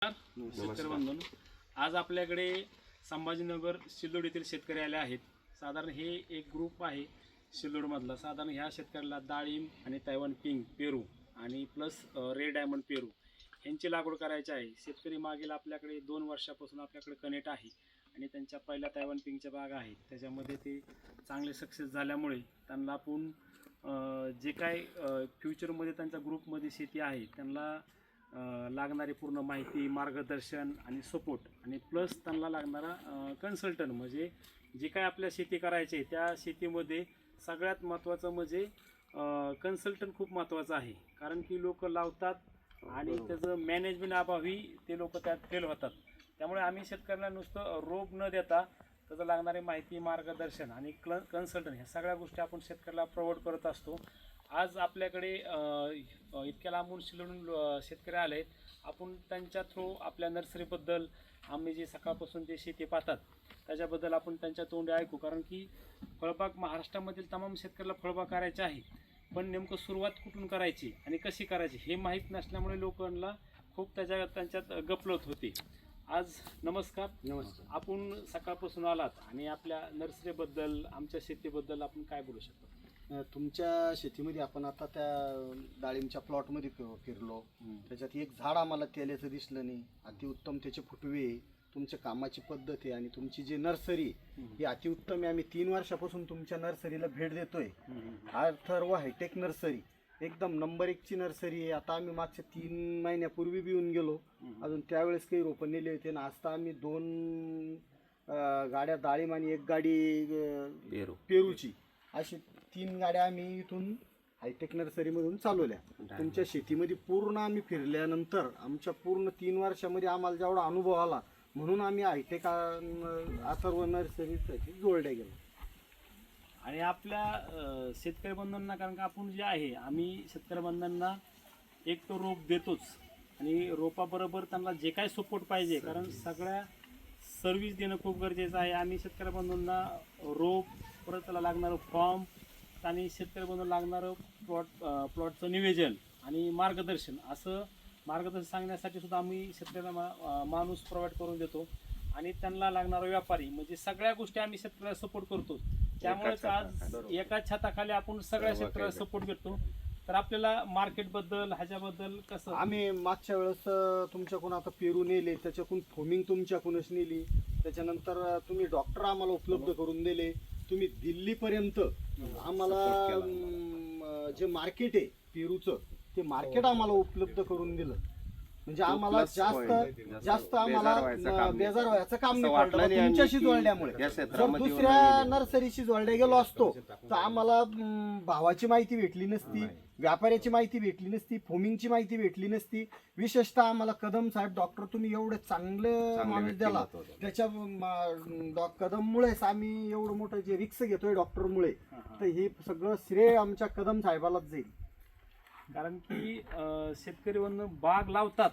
शेतकरी बंधूंनो, आज आपल्याकडे संभाजीनगर सिल्लोड येथील शेतकरी आले आहेत. साधारण हे एक ग्रुप आहे सिल्लोडमधला. साधारण ह्या शेतकऱ्याला डाळिंब आणि तैवान पिंक पेरू आणि प्लस रेड डायमंड पेरू यांची लागवड करायची आहे. शेतकरी मागील आपल्याकडे 2 वर्षापासून आपल्याकडे कनेक्ट आहे आणि त्यांच्या पहिल्या तैवान पिंकच्या बागा आहेत. त्याच्यामध्ये ते चांगले सक्सेस झाल्यामुळे त्यांना आपण जे काय फ्युचरमध्ये त्यांच्या ग्रुपमध्ये शेती आहे त्यांना लागणारी पूर्ण माहिती, मार्गदर्शन आणि सपोर्ट आणि प्लस त्यांना लागणारा कन्सल्टंट, म्हणजे जे काय आपल्या शेती करायची आहे त्या शेतीमध्ये सगळ्यात महत्त्वाचं म्हणजे कन्सल्टंट खूप महत्त्वाचं आहे. कारण की लोक लावतात आणि त्याचं मॅनेजमेंट अभावी ते लोक त्यात फेल होतात. त्यामुळे आम्ही शेतकऱ्यांना नुसतं रोप न देता त्याचं लागणारी माहिती, मार्गदर्शन आणि कन्सल्टंट ह्या सगळ्या गोष्टी आपण शेतकऱ्याला प्रोव्हाइड करत असतो. आज आपल्याकडे इतक्या लांबून सिल्लोडून शेतकरी आले आहेत. आपण त्यांच्या थ्रू आपल्या नर्सरीबद्दल, आम्ही जे सकाळपासून जे शेती पाहतात त्याच्याबद्दल आपण त्यांच्या तोंडी ऐकू. कारण की फळबाग महाराष्ट्रामधील तमाम शेतकऱ्याला फळबाग करायचे आहे, पण नेमकं सुरुवात कुठून करायची आणि कशी करायची हे माहीत नसल्यामुळे लोकांना खूप त्यांच्यात गफलत होते. आज नमस्कार. आपण सकाळपासून आलात आणि आपल्या नर्सरीबद्दल, आमच्या शेतीबद्दल आपण काय बोलू शकतो? तुमच्या शेतीमध्ये आपण आता त्या डाळिंबच्या प्लॉटमध्ये फिरलो. त्याच्यात एक झाड आम्हाला तेल्याचं दिसलं नाही. अतिउत्तम त्याचे फुटवे, तुमच्या कामाची पद्धत आहे आणि तुमची जी नर्सरी ही अतिउत्तम आहे. आम्ही 3 वर्षापासून तुमच्या नर्सरीला भेट देतोय. अथर्व हायटेक नर्सरी एकदम नंबर 1 ची नर्सरी आहे. आता आम्ही मागच्या 3 महिन्यापूर्वी बी येऊन गेलो. अजून त्यावेळेस काही रोपं नेले होते ना. आता आम्ही 2 गाड्या डाळिंब आणि 1 गाडी पेरूची अशी 3 गाड्या आम्ही इथून हायटेक नर्सरीमधून चालवल्या. तुमच्या शेतीमध्ये पूर्ण आम्ही फिरल्यानंतर आमच्या पूर्ण 3 वर्षामध्ये आम्हाला जेवढा अनुभव आला म्हणून आम्ही हायटेक अथर्व नर्सरीसाठी जोडल्या गेलो. आणि आपल्या शेतकरी बंधूंना, कारण का आपण जे आहे आम्ही शेतकरी बंधूंना एक तो रोप देतोच आणि रोपाबरोबर त्यांना जे काय सपोर्ट पाहिजे, कारण सगळ्या सर्व्हिस देणं खूप गरजेचं आहे. आम्ही शेतकरी बंधूंना रोप, परत त्याला लागणारं फॉर्म आणि शेतकरी बंधूंना लागणारं प्लॉटचं नियोजन आणि मार्गदर्शन, असं मार्गदर्शन सांगण्यासाठी सुद्धा आम्ही शेतकऱ्यांना माणूस प्रोव्हाइड करून देतो. आणि त्यांना लागणारा व्यापारी, म्हणजे सगळ्या गोष्टी आम्ही शेतकऱ्याला सपोर्ट करतो. त्यामुळेच आज एकाच छताखाली आपण सगळ्या शेतकऱ्याला सपोर्ट करतो. तर आपल्याला मार्केटबद्दल, ह्याच्याबद्दल कसं? आम्ही मागच्या वेळेस तुमच्याकडून आता पेरू नेले, त्याच्याकडून फोमिंग तुमच्याकडूनच नेली. त्याच्यानंतर तुम्ही डॉक्टर आम्हाला उपलब्ध करून दिले. तुम्ही दिल्लीपर्यंत आम्हाला जे मार्केट आहे पेरूचं ते मार्केट आम्हाला उपलब्ध करून दिलं. म्हणजे आम्हाला जास्त आम्हाला बेजार व्हायचं काम नाही पडलं तुमच्याशी जोडल्यामुळे. जर दुसऱ्या नर्सरीशी जोडल्या गेलो असतो तर आम्हाला भावाची माहिती भेटली नसती, व्यापाऱ्याची माहिती भेटली नसती, फोमिंगची माहिती भेटली नसती. विशेषतः आम्हाला कदम साहेब डॉक्टर तुम्ही एवढे चांगले माणूस द्याला, त्याच्या कदममुळेच आम्ही एवढं मोठं जे रिक्स घेतोय डॉक्टरमुळे, तर हे सगळं श्रेय आमच्या कदम साहेबालाच जाईल. कारण की शेतकरी बंधू बाग लावतात,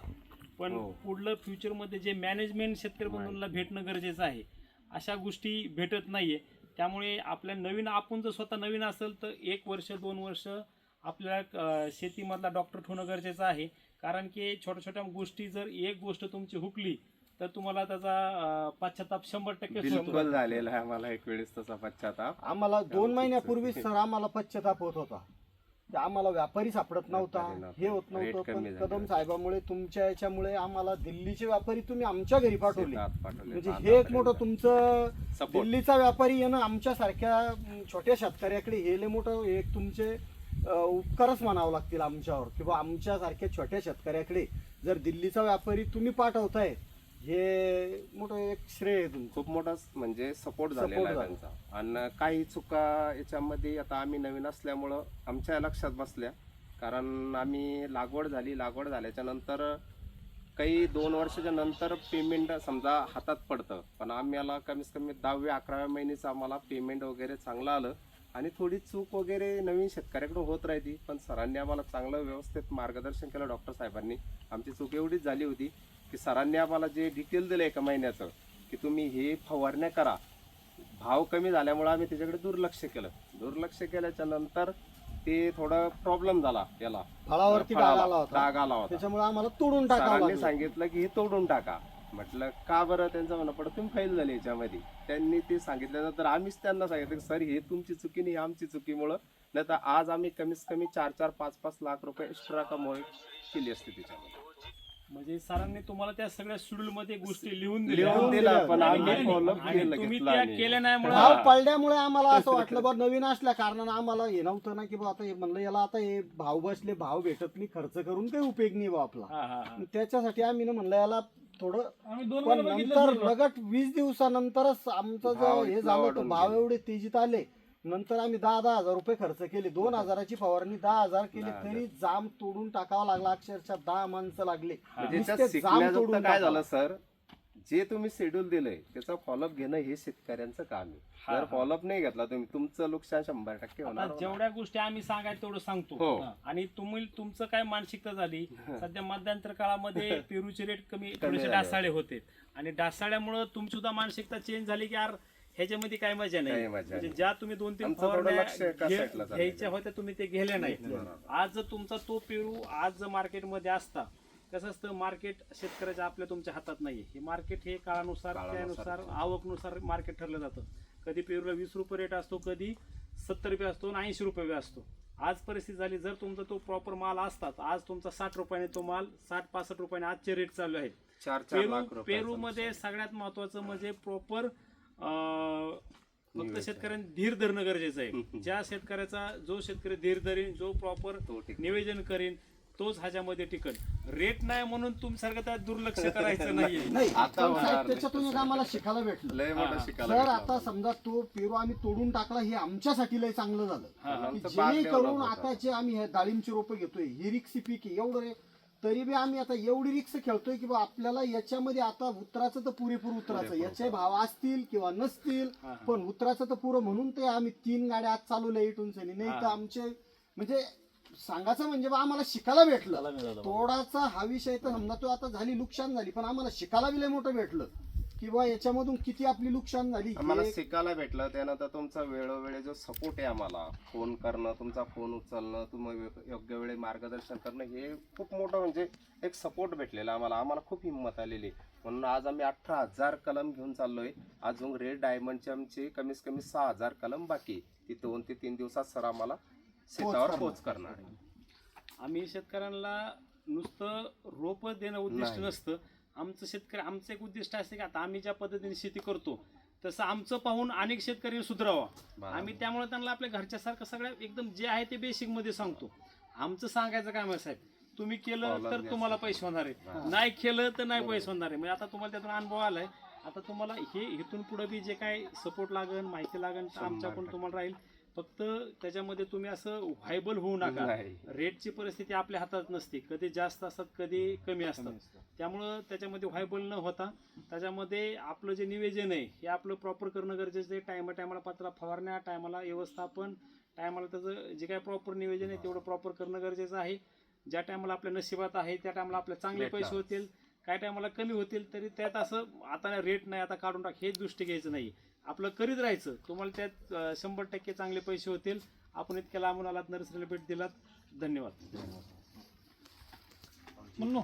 पण पुढलं फ्युचरमध्ये जे मॅनेजमेंट शेतकरी बंधूंना भेटणं गरजेचं आहे, अशा गोष्टी भेटत नाहीये. त्यामुळे आपल्या नवीन, आपण जर स्वतः नवीन असेल तर 1 वर्ष 2 वर्ष आपल्याला शेतीमधला डॉक्टर ठेवणं गरजेचं आहे. कारण की छोट्या छोट्या गोष्टी, जर एक गोष्ट तुमची हुकली तर तुम्हाला त्याचा पश्चाताप 100% बिलकुल झालेला आहे. आम्हाला एक वेळेस तसा पश्चाताप, आम्हाला 2 महिन्यापूर्वी सर आम्हाला पश्चाताप होत होता. आम्हाला व्यापारी सापडत नव्हता, हे होत नव्हतं. पण कदम साहेबामुळे, तुमच्या याच्यामुळे आम्हाला दिल्लीचे व्यापारी तुम्ही आमच्या घरी पाठवले. म्हणजे हे एक मोठं तुमचं दिल्लीचा व्यापारी येणं आमच्यासारख्या छोट्या शेतकऱ्याकडे हे लय मोठं एक तुमचे उपकारच म्हणावं लागतील आमच्यावर, किंवा आमच्यासारख्या छोट्या शेतकऱ्याकडे जर दिल्लीचा व्यापारी तुम्ही पाठवताय, हे मोठं एक श्रेय आहे तुमचं. खूप मोठा म्हणजे सपोर्ट झालेला आहे त्यांचा. आणि काही चुका याच्यामध्ये आता आम्ही नवीन असल्यामुळं आमच्या लक्षात बसल्या. कारण आम्ही लागवड झाल्याच्या नंतर काही 2 वर्षाच्या नंतर पेमेंट समजा हातात पडतं, पण आम्हाला कमीत कमी 10व्या-11व्या महिन्याचं आम्हाला पेमेंट वगैरे चांगलं आलं. आणि थोडी चूक वगैरे नवीन शेतकऱ्याकडून होत राहती, पण सरांनी आम्हाला चांगलं व्यवस्थित मार्गदर्शन केलं. डॉक्टर साहेबांनी आमची चूक एवढीच झाली होती की सरांनी आम्हाला जे डिटेल दिलं 1 महिन्याचं की तुम्ही हे फवारण्या करा, भाव कमी झाल्यामुळे आम्ही त्याच्याकडे दुर्लक्ष केलं. दुर्लक्ष केल्याच्या नंतर ते थोडं प्रॉब्लेम झाला याला, फळावरती डाग आला होता, डाग आला होता. त्याच्यामुळे आम्हाला तोडून टाकावं सरांनी लागलं. सांगितलं की हे तोडून टाका. म्हटलं का बरं? त्यांचं म्हणणं पडत तुम्ही फेल झाले याच्यामध्ये. त्यांनी ते सांगितल्यानंतर आम्हीच त्यांना सांगितलं की सर हे तुमची चुकी नाही, आमची चुकीमुळं, नाही तर आज आम्ही कमीत कमी 4-4, 5-5 लाख रुपये एक्स्ट्रा कमाई केली असते त्याच्यामध्ये. म्हणजे सरांनी तुम्हाला त्या सगळ्या शेड्यूल मध्ये गोष्टी लिहून लिहून दिला, पण आम्ही आणि फॉलोअप केलं, तुम्ही घेतला त्या नाही. केल्या नाही भाव म्हणून पडल्यामुळे आम्हाला असं वाटलं बा नवीन असल्या कारणानं आम्हाला हे नव्हतं ना की बा आता हे म्हणलं याला आता हे भाव बसले, भाव भेटत नाही, खर्च करून काही उपयोग नाही बा आपला. हा हा हा त्याच्यासाठी आम्ही ना म्हणलं याला थोडं, आम्ही 2 पण महिने बघितलंच नंतर नाही बा. लगट 20 दिवसानंतरच आमचं भाव जो हे इतका झालं तर वाढून भाव गेला. एवढे तेजीत आले. नंतर आम्ही 10,000 रुपये खर्च केले, 2,000ची फवारणी 10,000 केली, तरी जाम तोडून टाकावं लागला. अक्षरशः 10 माणसं लागले. म्हणजे नुसते त्यात जाम शिकण्याजोगतं तोडून काय टाकावं. झालं सर, जे तुम्ही शेड्यूल दिलंय त्याचा फॉलोअप घेणं हे शेतकऱ्यांचं काम आहे. जर फॉलोअप नाही घेतला तुम्ही, तुमचं नुकसान 100% होणार. आता जेवढ्या गोष्टी आम्ही सांगायचं तेवढं सांगतो. हो. आणि तुम्ही तुमचं काय मानसिकता झाली, सध्या मध्यंतर काळामध्ये पेरूचे रेट कमी थोडेसे झाले. डासाळे होते आणि डासाळ्यामुळे तुमची सुद्धा मानसिकता चेंज झाली की यार ह्याच्यामध्ये काय मजा नाही. काही मजा म्हणजे नाही. ज्या तुम्ही 2-3 आमचं थोडं फवारण्या लक्ष एका साईडला चाललंय. घ्यायच्या होत्या तुम्ही ते गेले नाही. आज जर तुमचा तो पेरू आज जर मार्केटमध्ये असता, कसं असतं, मार्केट शेतकऱ्याच्या आपल्या तुमच्या हातात नाहीये. हे मार्केट हे काळानुसार त्यानुसार आवकनुसार मार्केट ठरलं जातं. कधी पेरूला 20 रुपये रेट असतो, कधी 70 रुपये असतो आणि 80 रुपये असतो. आज परिस्थिती झाली, जर तुमचा तो प्रॉपर माल असतात, आज तुमचा 60 रुपयाने तो माल 60-65 रुपयाने आजचे रेट चालू आहेत. 4-4 लाख रुपये पेरू मध्ये सगळ्यात महत्वाचं म्हणजे प्रॉपर फक्त शेतकऱ्यांनी धीर धरणं गरजेचं आहे. ज्या शेतकऱ्याचा जो शेतकरी धीर धरीन, जो प्रॉपर तो टिकेल. नियोजन करीन, तोच ह्याच्यामध्ये टिकल. रेट नाही म्हणून तुमच्यासारखं त्यात दुर्लक्ष करायचं नाहीये. नाही, आता पण साहेब, होणार त्याच्यातून एक आम्हाला शिकायला भेटलं. लय मोठं हा. शिकायला सर भेटलं आता समजा तो पेरू आम्ही तोडून टाकला, हे आमच्यासाठी लय चांगलं झालं. की आमचं बाग जेणेकरून develop होतं. आता जे आम्ही हे डाळिंबची रोपं घेतोय, ही रिक्स पीक आहे एवढं, तरी बी आम्ही आता एवढी रिक्स खेळतोय की बा आपल्याला याच्यामध्ये आता उतराचं तर पुरेपूर उतराचं, याचे भाव असतील किंवा नसतील, पण उतराचं तर पुरं, म्हणून ते आम्ही 3 गाड्या आज चालवल्या इथून सनी. नाही तर आमचे म्हणजे सांगायचं म्हणजे बा आम्हाला शिकायला भेटलं. तोडाचा हा विषय तर समजा तो आता झाली, नुकसान झाली, पण आम्हाला शिकायला बी लय मोठं भेटलं की बा याच्यामधून किती आपली नुकसान झाली. आम्हाला शिकायला भेटलं. त्यानंतर तुमचा वेळोवेळी जो सपोर्ट आहे आम्हाला, फोन करणं, तुमचा फोन उचलणं, तुम्ही योग्य वेळी मार्गदर्शन करणं, हे खूप मोठं म्हणजे एक सपोर्ट भेटलेला आम्हाला. आम्हाला खूप हिंमत आलेली. म्हणून आज आम्ही 18,000 कलम घेऊन चाललोय. अजून रेड डायमंडचे आमचे कमीत कमी 6,000 कलम बाकी. ती 2 ते 3 दिवसात सर आम्हाला शेतावर पोच करणार आहे. आम्ही शेतकऱ्यांना नुसतं रोप देणं उद्दिष्ट नसतं. आमचं एक उद्दिष्ट असते की आता आम्ही ज्या पद्धतीने शेती करतो तसं आमचं पाहून अनेक शेतकरी सुधारावा. आम्ही त्यामुळे त्यांना आपल्या घरच्यासारखं सगळ्या एकदम जे आहे ते बेसिक मध्ये सांगतो. आमचं सांगायचं काम आहे साहेब, तुम्ही केलं तर तुम्हाला पैसे होणार आहे, नाही केलं तर नाही पैसे होणार आहे. म्हणजे आता तुम्हाला त्यातून अनुभव आलाय. आता तुम्हाला हे इथून पुढे बी जे काय सपोर्ट लागेल, माहिती लागेल, आमच्याकडून तुम्हाला राहील. फक्त त्याच्यामध्ये तुम्ही असं व्हायबल होऊ नका. रेटची परिस्थिती आपल्या हातात नसते, कधी जास्त असतात, कधी कमी असतात. त्यामुळं त्याच्यामध्ये व्हायबल न होता त्याच्यामध्ये आपलं जे नियोजन आहे हे आपलं प्रॉपर करणं गरजेचं आहे. टायमाला पात्र फवारण्या, टायमाला व्यवस्थापन, टायमाला त्याचं जे काय प्रॉपर नियोजन आहे तेवढं प्रॉपर करणं गरजेचं आहे. ज्या टायमाला आपल्या नशिबात आहे त्या टायमाला आपले चांगले पैसे होतील, काय टायमाला कमी होतील, तरी त्यात असं आता रेट नाही आता काढून टाक हेच दृष्टी घ्यायचं नाही. आपलं करीत राहायचं. तुम्हाला त्यात 100% चांगले पैसे होतील. आपण इतक्या लांबून आलात, नर्सरीला भेट दिलात, धन्यवाद. म्हणून